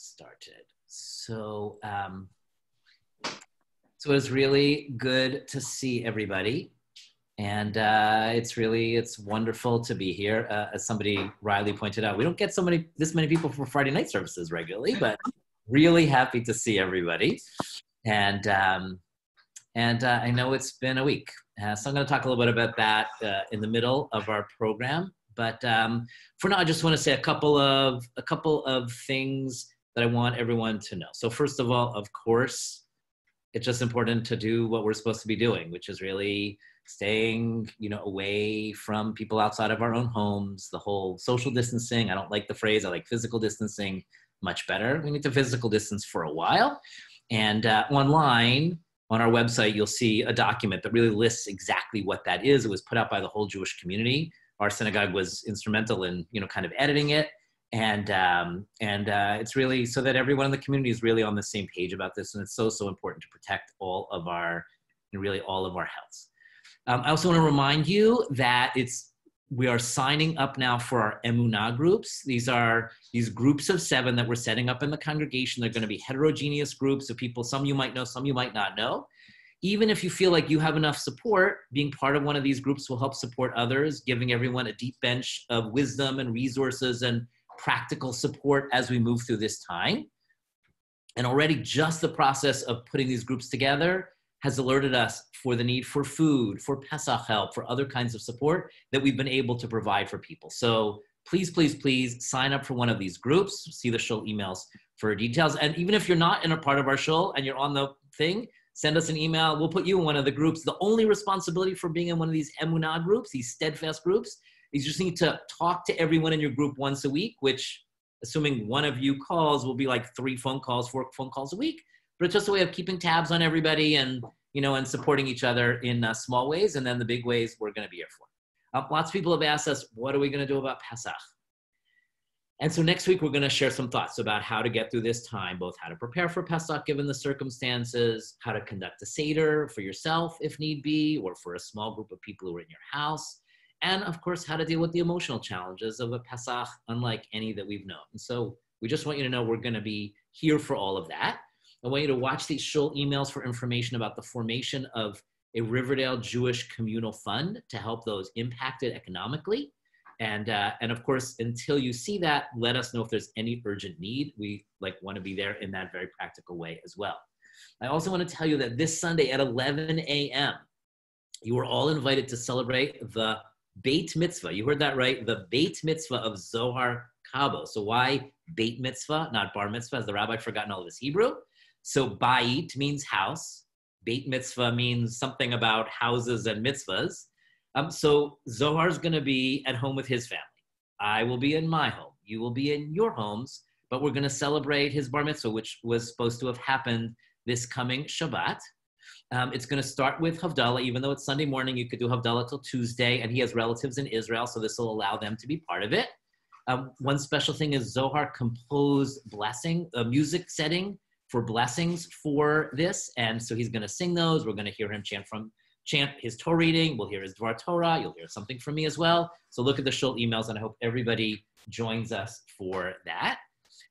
started. So, so it was really good to see everybody. And it's wonderful to be here. As somebody, Riley, pointed out, we don't get this many people for Friday night services regularly, but really happy to see everybody. And I know it's been a week. So I'm going to talk a little bit about that in the middle of our program. But for now, I just want to say a couple of things that I want everyone to know. So first of all, of course, it's just important to do what we're supposed to be doing, which is really staying, away from people outside of our own homes, the whole social distancing. I don't like the phrase. I like physical distancing much better. We need to physical distance for a while. And online, on our website, you'll see a document that really lists exactly what that is. It was put out by the whole Jewish community. Our synagogue was instrumental in, kind of editing it. And it's really so that everyone in the community is really on the same page about this. And it's so important to protect all of our health. I also want to remind you that we are signing up now for our Emunah groups. These are these groups of 7 that we're setting up in the congregation. They're going to be heterogeneous groups of people. Some you might know, some you might not know. Even if you feel like you have enough support, being part of one of these groups will help support others, giving everyone a deep bench of wisdom and resources and practical support as we move through this time. And already just the process of putting these groups together has alerted us for the need for food, for Pesach help, for other kinds of support that we've been able to provide for people. So please, please, please sign up for one of these groups. See the shul emails for details. And even if you're not in a part of our shul and you're on the thing, send us an email. We'll put you in one of the groups. The only responsibility for being in one of these Emunah groups, these steadfast groups, is you just need to talk to everyone in your group once a week, which, assuming one of you calls, will be like 3 phone calls, 4 phone calls a week. But it's just a way of keeping tabs on everybody and, and supporting each other in small ways. And then the big ways we're going to be here for. Lots of people have asked us, what are we going to do about Pesach? And so next week, we're going to share some thoughts about how to get through this time, both how to prepare for Pesach given the circumstances, how to conduct a Seder for yourself if need be, or for a small group of people who are in your house. And of course, how to deal with the emotional challenges of a Pesach unlike any that we've known. And so we just want you to know we're going to be here for all of that. I want you to watch these shul emails for information about the formation of a Riverdale Jewish Communal Fund to help those impacted economically. And of course, until you see that, let us know if there's any urgent need. We want to be there in that very practical way as well. I also want to tell you that this Sunday at 11 a.m., you are all invited to celebrate the Beit Mitzvah. You heard that right, the Beit Mitzvah of Zohar Kabo. So why Beit Mitzvah, not Bar Mitzvah? Has the rabbi forgotten all of his Hebrew? So Bait means house. Beit Mitzvah means something about houses and mitzvahs. So Zohar's going to be at home with his family. I will be in my home. You will be in your homes. But we're going to celebrate his Bar Mitzvah, which was supposed to have happened this coming Shabbat. It's going to start with Havdalah. Even though it's Sunday morning, you could do Havdalah till Tuesday. And he has relatives in Israel, so this will allow them to be part of it. One special thing is Zohar composed music setting for blessings for this. And so he's going to sing those. We're going to hear him chant his Torah reading. We'll hear his Dvar Torah. You'll hear something from me as well. So look at the shul emails, and I hope everybody joins us for that.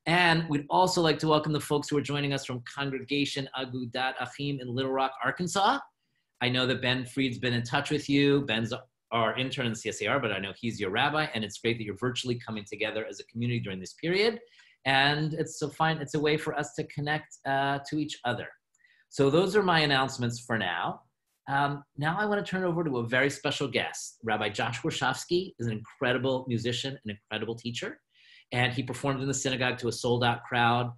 And we'd also like to welcome the folks who are joining us from Congregation Agudat Achim in Little Rock, Arkansas. I know that Ben Fried's been in touch with you. Ben's our intern in CSAIR, but I know he's your rabbi, and it's great that you're virtually coming together as a community during this period. And it's a way for us to connect to each other. So those are my announcements for now. Now I want to turn over to a very special guest. Rabbi Josh Warshawsky is an incredible musician, an incredible teacher. And he performed in the synagogue to a sold-out crowd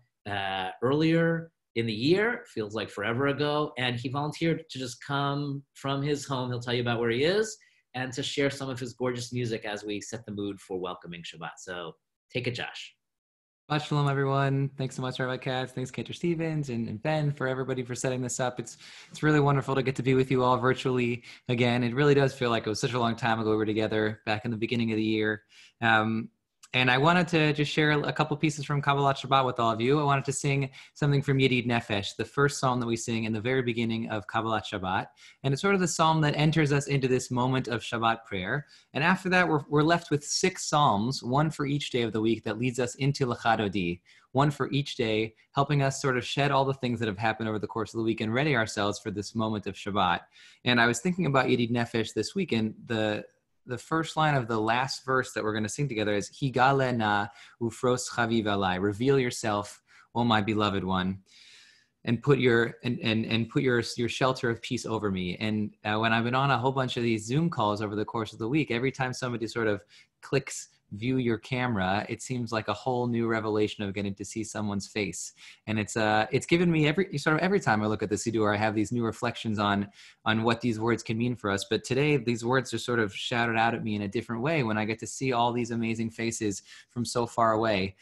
earlier in the year, feels like forever ago. And he volunteered to just come from his home. He'll tell you about where he is and to share some of his gorgeous music as we set the mood for welcoming Shabbat. So take it, Josh. Shalom, everyone. Thanks so much, Rabbi Katz. Thanks, Kater Stevens and Ben, for everybody for setting this up. It's really wonderful to get to be with you all virtually again. It really does feel like it was such a long time ago we were together back in the beginning of the year. And I wanted to just share a couple pieces from Kabbalat Shabbat with all of you. I wanted to sing something from Yedid Nefesh, the first psalm that we sing in the very beginning of Kabbalat Shabbat. And it's sort of the psalm that enters us into this moment of Shabbat prayer. And after that, we're left with 6 psalms, one for each day of the week, that leads us into Lachadodi, one for each day, helping us sort of shed all the things that have happened over the course of the week and ready ourselves for this moment of Shabbat. And I was thinking about Yedid Nefesh this week, and the first line of the last verse that we're going to sing together is Higale na ufros chaviv alai. Reveal yourself, O my beloved one, and put your shelter of peace over me. And when I've been on a whole bunch of these Zoom calls over the course of the week, every time somebody sort of clicks view your camera, it seems like a whole new revelation of getting to see someone's face. And it's given me every time I look at the Siddur, I have these new reflections on what these words can mean for us. But today, these words are sort of shouted out at me in a different way when I get to see all these amazing faces from so far away.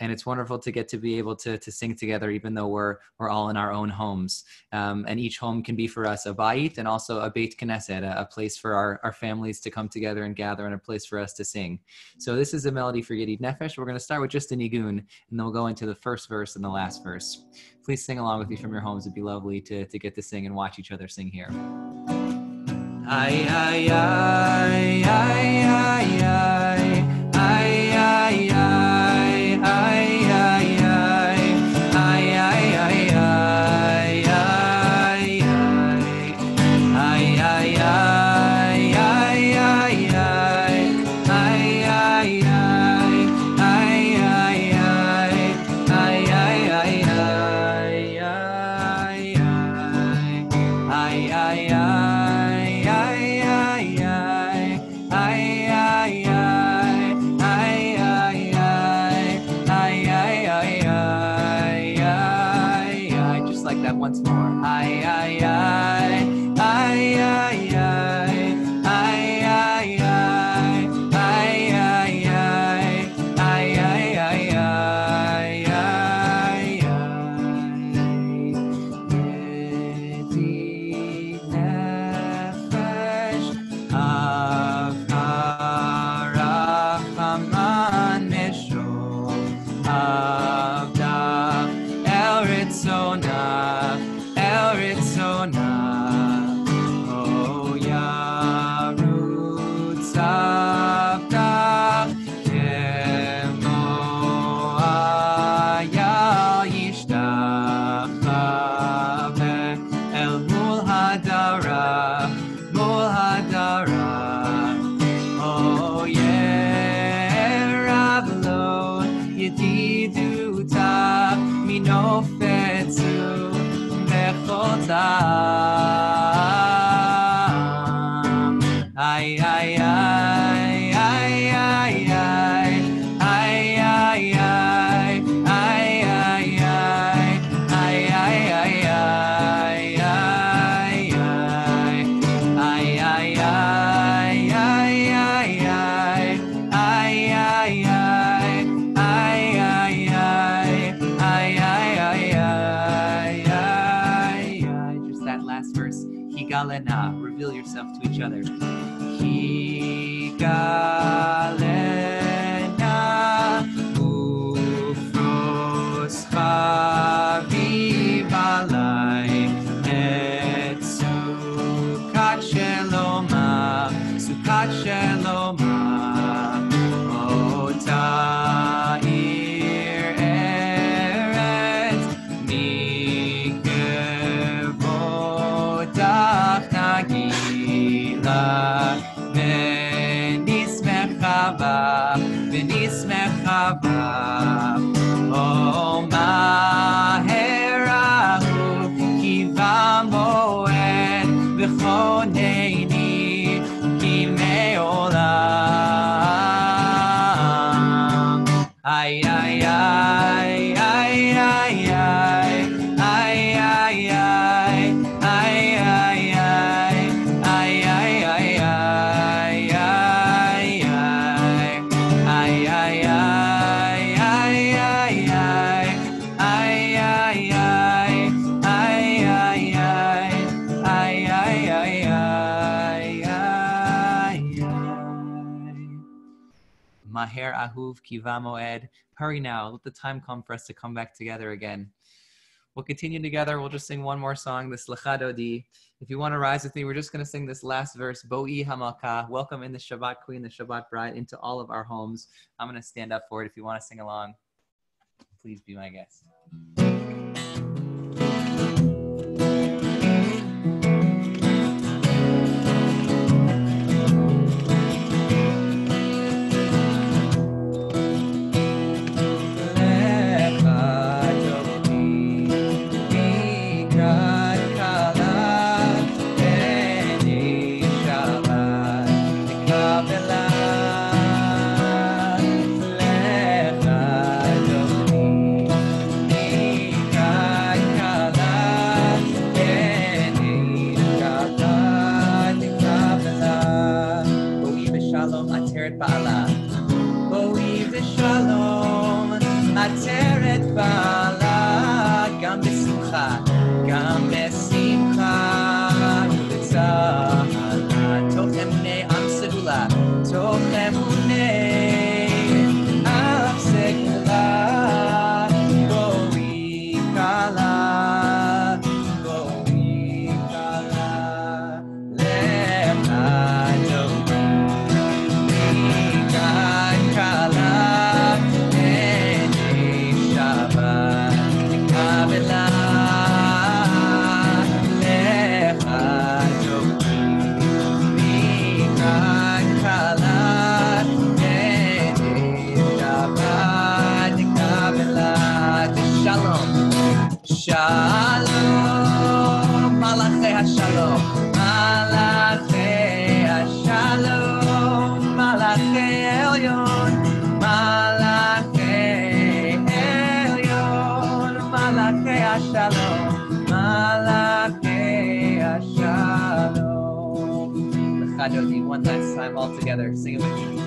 And it's wonderful to get to be able to sing together, even though we're all in our own homes. And each home can be for us a bayit and also a beit knesset, a place for our families to come together and gather, and a place for us to sing. So this is a melody for Yedid Nefesh. We're going to start with just a nigun, and then we'll go into the first verse and the last verse. Please sing along with me from your homes. It'd be lovely to get to sing and watch each other sing here. Ay, ay, ay, ay, ay, ay, ay, ay, ay, ay, once more. Ay, ay, ay, ay, ay, ay, ay, ay, ay, ay, ay, ay, ay, ay, ay, Yedid nefesh Rachaman neshov Avda El Ritzonah O Yarutz Avda Kemo Ayal Yishtachav El Mul Hadara O Yeravlo Yediduta Minofetzu Ay, ay, ay, ay, ay, ay, ay, ay, ay, Higalena, reveal yourself to each other. Higalena, ufros chaviv alai, et sukat sheloma, ota'ir eretz mikevotach nagila, v'nismecha ba, o maherahu kiva moed v'choneni kimei olam. Ay, ay, ay, ay, ay, ay, ay, ay, ay, Maher ahuv kiva moed. Hurry now. Let the time come for us to come back together again. We'll continue together. We'll just sing one more song, this Lecha Dodi. If you want to rise with me, we're just going to sing this last verse, Bo'i Hamalka. Welcome in the Shabbat Queen, the Shabbat Bride, into all of our homes. I'm going to stand up for it if you want to sing along. please be my guest. One last time all together, sing it with me.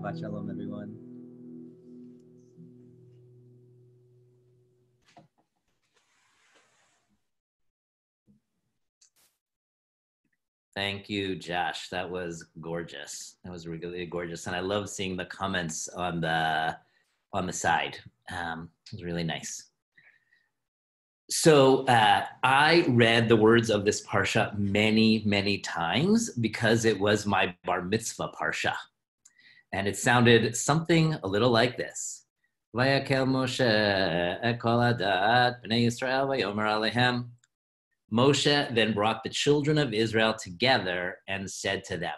Shabbat shalom, everyone. Thank you, Josh. That was gorgeous. That was really gorgeous, and I love seeing the comments on the side. It was really nice. So I read the words of this parsha many, many times because it was my bar mitzvah parsha, and it sounded something a little like this: Vayakel Moshe et kol hadat bnei Yisrael vayomer alehem. Moshe then brought the children of Israel together and said to them,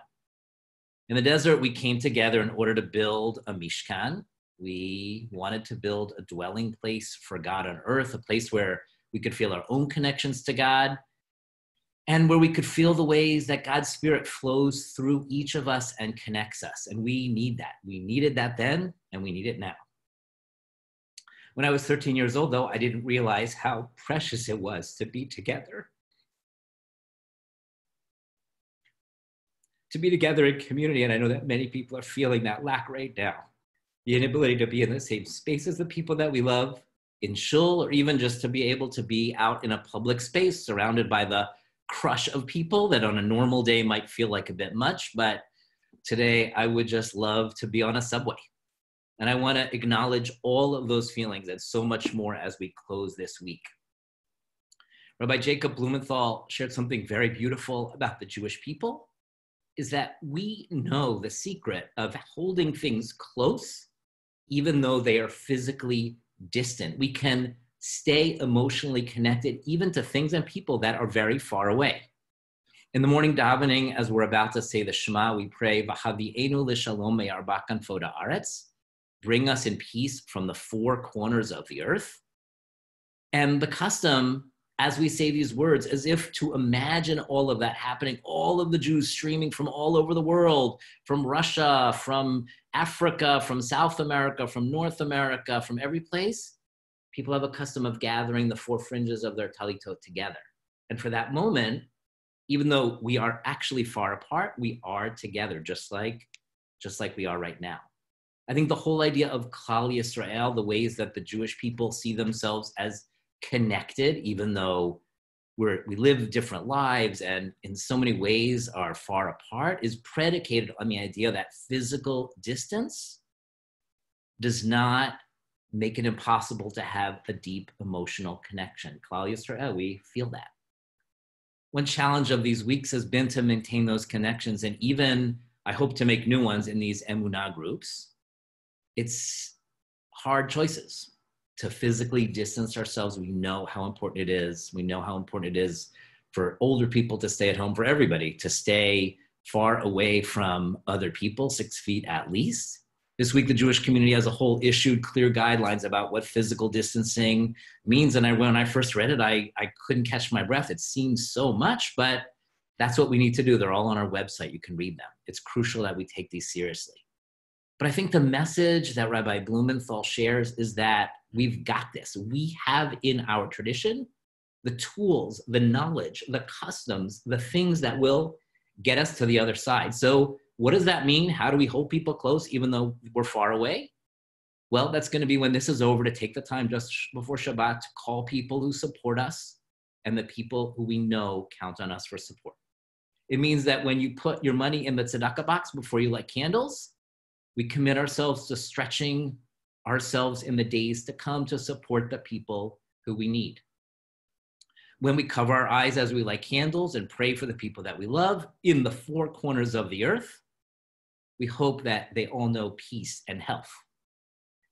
in the desert, we came together in order to build a mishkan. We wanted to build a dwelling place for God on earth, a place where we could feel our own connections to God, and where we could feel the ways that God's Spirit flows through each of us and connects us. And we need that. We needed that then, and we need it now. When I was 13 years old, though, I didn't realize how precious it was to be together. To be together in community, and I know that many people are feeling that lack right now. The inability to be in the same space as the people that we love, in shul, or even just to be able to be out in a public space surrounded by the crush of people that on a normal day might feel like a bit much, but today I would just love to be on a subway. And I want to acknowledge all of those feelings and so much more as we close this week. Rabbi Jacob Blumenthal shared something very beautiful about the Jewish people, is that we know the secret of holding things close, even though they are physically distant. We can stay emotionally connected even to things and people that are very far away. In the morning davening, as we're about to say the Shema, we pray, V'havi'enu l'shalom me'arba kanfot ha'aretz, bring us in peace from the four corners of the earth. And the custom, as we say these words, as if to imagine all of that happening, all of the Jews streaming from all over the world, from Russia, from Africa, from South America, from North America, from every place, people have a custom of gathering the four fringes of their talitot together. And for that moment, even though we are actually far apart, we are together, just like we are right now. I think the whole idea of Klal Yisrael, the ways that the Jewish people see themselves as connected, even though we live different lives and in so many ways are far apart, is predicated on the idea that physical distance does not make it impossible to have a deep emotional connection. Klal Yisrael, we feel that. One challenge of these weeks has been to maintain those connections, and even I hope to make new ones in these emunah groups. It's hard choices to physically distance ourselves. We know how important it is. We know how important it is for older people to stay at home, for everybody to stay far away from other people, 6 feet at least. This week, the Jewish community as a whole issued clear guidelines about what physical distancing means. And when I first read it, I couldn't catch my breath. It seems so much, but that's what we need to do. They're all on our website. You can read them. It's crucial that we take these seriously. But I think the message that Rabbi Blumenthal shares is that we've got this. We have in our tradition the tools, the knowledge, the customs, the things that will get us to the other side. So what does that mean? How do we hold people close even though we're far away? Well, that's going to be when this is over, to take the time just before Shabbat to call people who support us and the people who we know count on us for support. It means that when you put your money in the tzedakah box before you light candles, we commit ourselves to stretching ourselves in the days to come to support the people who we need. When we cover our eyes as we light candles and pray for the people that we love in the 4 corners of the earth, we hope that they all know peace and health.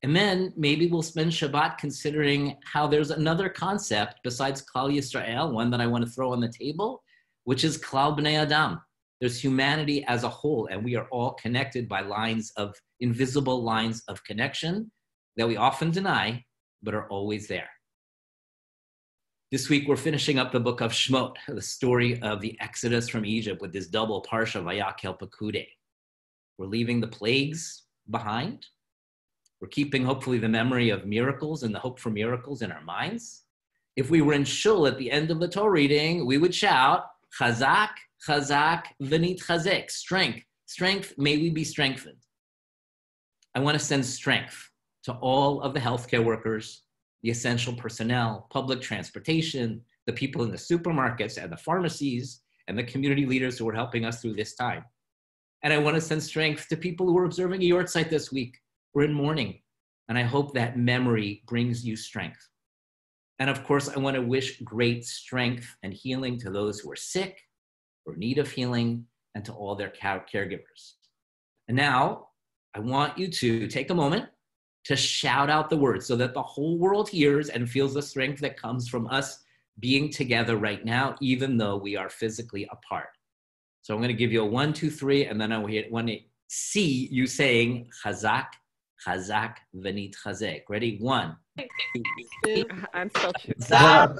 And then maybe we'll spend Shabbat considering how there's another concept besides Klal Yisrael, one that I want to throw on the table, which is Klal Bnei Adam. There's humanity as a whole, and we are all connected by invisible lines of connection that we often deny, but are always there. This week, we're finishing up the book of Shemot, the story of the Exodus from Egypt with this double parsha, Vayakel Pekudei. We're leaving the plagues behind. We're keeping, hopefully, the memory of miracles and the hope for miracles in our minds. If we were in shul at the end of the Torah reading, we would shout, Chazak, Chazak, V'nit Chazek, strength, strength, may we be strengthened. I want to send strength to all of the healthcare workers, the essential personnel, public transportation, the people in the supermarkets and the pharmacies, and the community leaders who are helping us through this time. And I want to send strength to people who are observing a yortzeit this week. We're in mourning, and I hope that memory brings you strength. And of course, I want to wish great strength and healing to those who are sick or in need of healing, and to all their caregivers. And now, I want you to take a moment to shout out the words so that the whole world hears and feels the strength that comes from us being together right now, even though we are physically apart. So I'm going to give you a 1, 2, 3, and then I want to see you saying Chazak, Chazak, V'nit Chazek. Ready? 1, 2, 3. I'm still Chazak,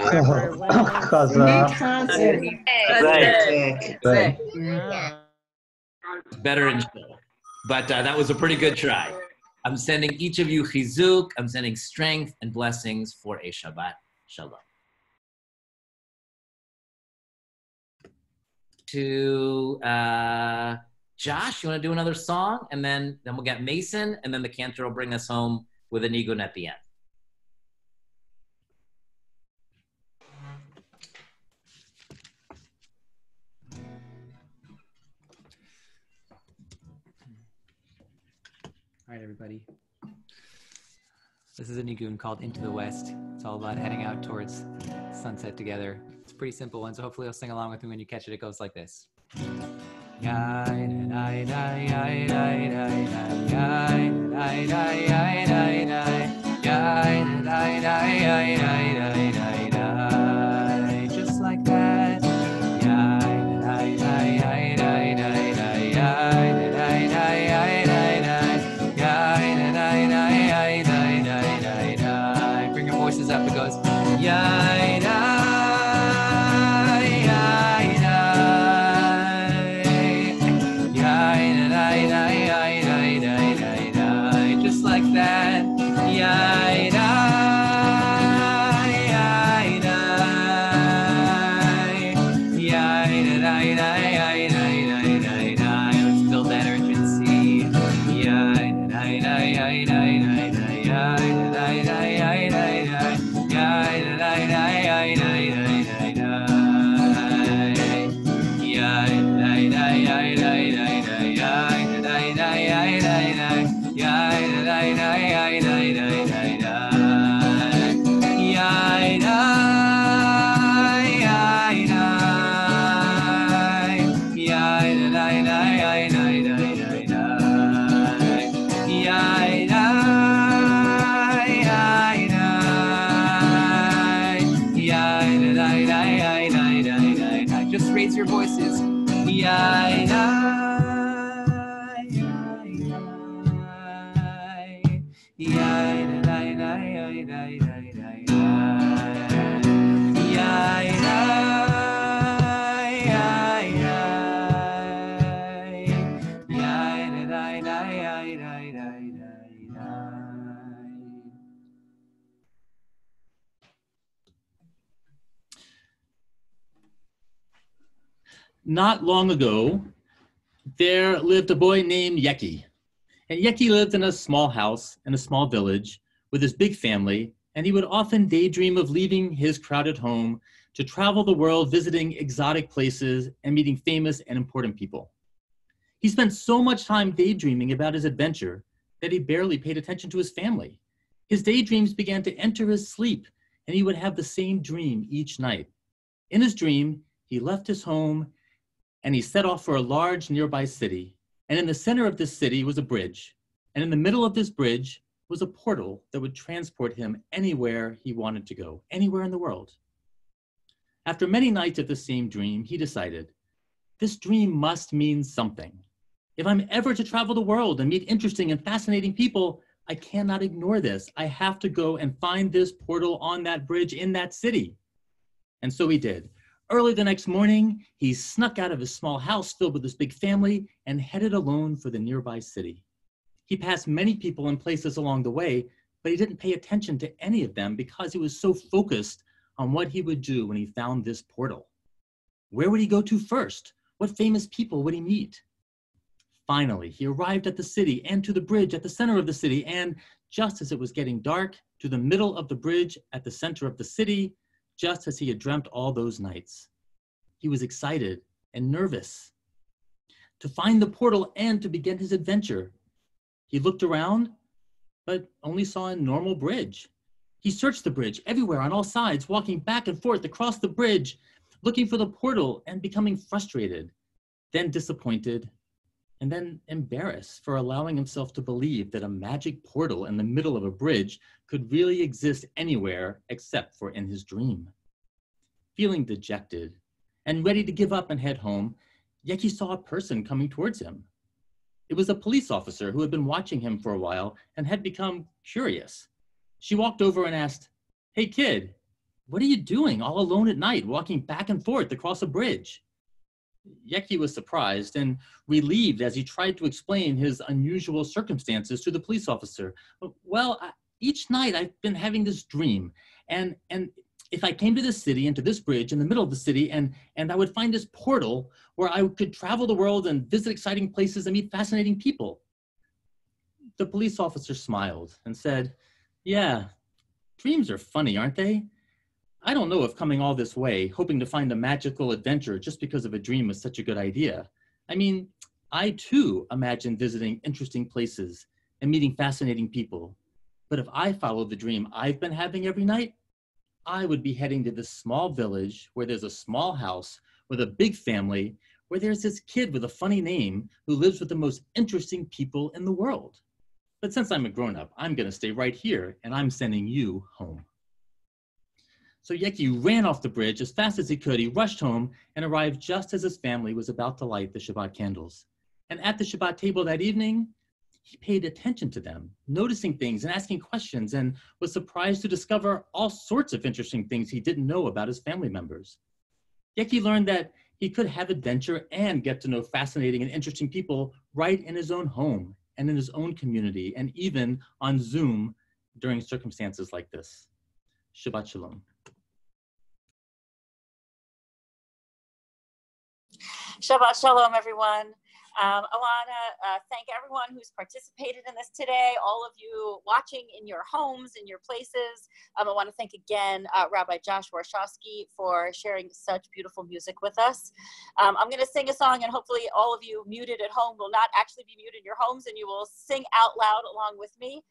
Better in show. But that was a pretty good try. I'm sending each of you chizuk. I'm sending strength and blessings for a Shabbat Shalom. To Josh, you want to do another song? And then we'll get Mason, and then the cantor will bring us home with a nigun at the end. All right, everybody. This is a nigun called Into the West. It's all about heading out towards sunset together. It's a pretty simple one, so hopefully you'll sing along with me when you catch it. It goes like this. Just like that. Bring your voices up. It goes. Just like that. Just raise your voices. Not long ago, there lived a boy named Yeki. And Yeki lived in a small house in a small village with his big family, and he would often daydream of leaving his crowded home to travel the world, visiting exotic places and meeting famous and important people. He spent so much time daydreaming about his adventure that he barely paid attention to his family. His daydreams began to enter his sleep, and he would have the same dream each night. In his dream, he left his home and he set off for a large nearby city. And in the center of this city was a bridge. And in the middle of this bridge was a portal that would transport him anywhere he wanted to go, anywhere in the world. After many nights of the same dream, he decided, this dream must mean something. If I'm ever to travel the world and meet interesting and fascinating people, I cannot ignore this. I have to go and find this portal on that bridge in that city. And so he did. Early the next morning, he snuck out of his small house filled with his big family and headed alone for the nearby city. He passed many people and places along the way, but he didn't pay attention to any of them because he was so focused on what he would do when he found this portal. Where would he go to first? What famous people would he meet? Finally, he arrived at the city and to the bridge at the center of the city, and just as it was getting dark, to the middle of the bridge at the center of the city, just as he had dreamt all those nights. He was excited and nervous to find the portal and to begin his adventure. He looked around, but only saw a normal bridge. He searched the bridge everywhere on all sides, walking back and forth across the bridge, looking for the portal and becoming frustrated, then disappointed, and then embarrassed for allowing himself to believe that a magic portal in the middle of a bridge could really exist anywhere except for in his dream. Feeling dejected and ready to give up and head home, Yeki saw a person coming towards him. It was a police officer who had been watching him for a while and had become curious. She walked over and asked, "Hey kid, what are you doing all alone at night, walking back and forth across a bridge?" Yeki was surprised and relieved as he tried to explain his unusual circumstances to the police officer. "Well, each night I've been having this dream, and if I came to this city and to this bridge in the middle of the city, and I would find this portal where I could travel the world and visit exciting places and meet fascinating people." The police officer smiled and said, "Yeah, dreams are funny, aren't they? I don't know if coming all this way, hoping to find a magical adventure just because of a dream is such a good idea. I mean, I too imagine visiting interesting places and meeting fascinating people. But if I followed the dream I've been having every night, I would be heading to this small village where there's a small house with a big family, where there's this kid with a funny name who lives with the most interesting people in the world. But since I'm a grown-up, I'm going to stay right here, and I'm sending you home." So Yeki ran off the bridge as fast as he could. He rushed home and arrived just as his family was about to light the Shabbat candles. And at the Shabbat table that evening, he paid attention to them, noticing things and asking questions, and was surprised to discover all sorts of interesting things he didn't know about his family members. Yeki learned that he could have adventure and get to know fascinating and interesting people right in his own home and in his own community, and even on Zoom during circumstances like this. Shabbat Shalom. Shabbat Shalom, everyone. I want to thank everyone who's participated in this today, all of you watching in your homes, in your places. I want to thank again Rabbi Josh Warshawsky for sharing such beautiful music with us. I'm going to sing a song, and hopefully all of you muted at home will not actually be muted in your homes, and you will sing out loud along with me.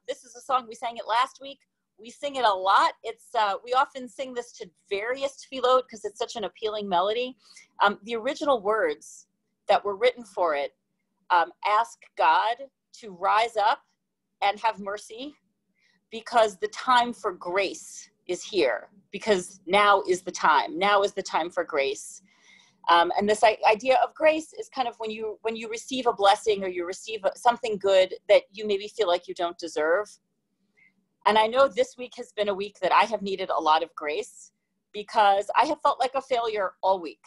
This is a song, we sang it last week. We sing it a lot. We often sing this to various tefillot because it's such an appealing melody. The original words that were written for it ask God to rise up and have mercy, because the time for grace is here, because now is the time. Now is the time for grace. And this idea of grace is kind of when you receive a blessing or you receive something good that you maybe feel like you don't deserve. And I know this week has been a week that I have needed a lot of grace, because I have felt like a failure all week.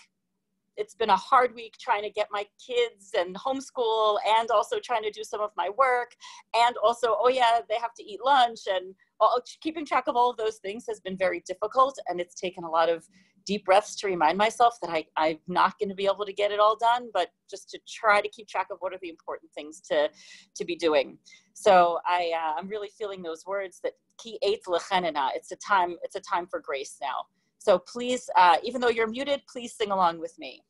It's been a hard week trying to get my kids and homeschool, and also trying to do some of my work, and also, oh yeah, they have to eat lunch, and keeping track of all of those things has been very difficult. And it's taken a lot of deep breaths to remind myself that I'm not going to be able to get it all done, but just to try to keep track of what are the important things to be doing. So I'm really feeling those words that ki eit lechenena. It's a time for grace now. So please, even though you're muted, please sing along with me.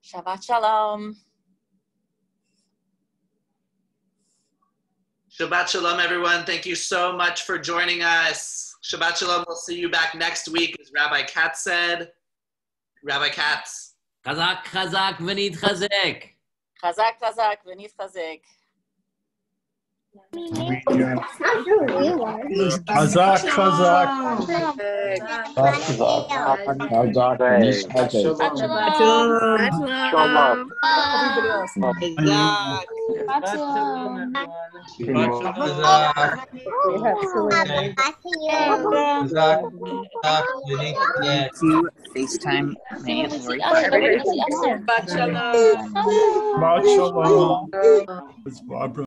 Shabbat Shalom. Shabbat Shalom, everyone. Thank you so much for joining us. Shabbat Shalom. We'll see you back next week, as Rabbi Katz said. Rabbi Katz. Chazak, chazak, v'nit chazek. Chazak, chazak, v'nit chazek. Chazak, chazak. FaceTime me. Shabbat shalom. It's Barbara.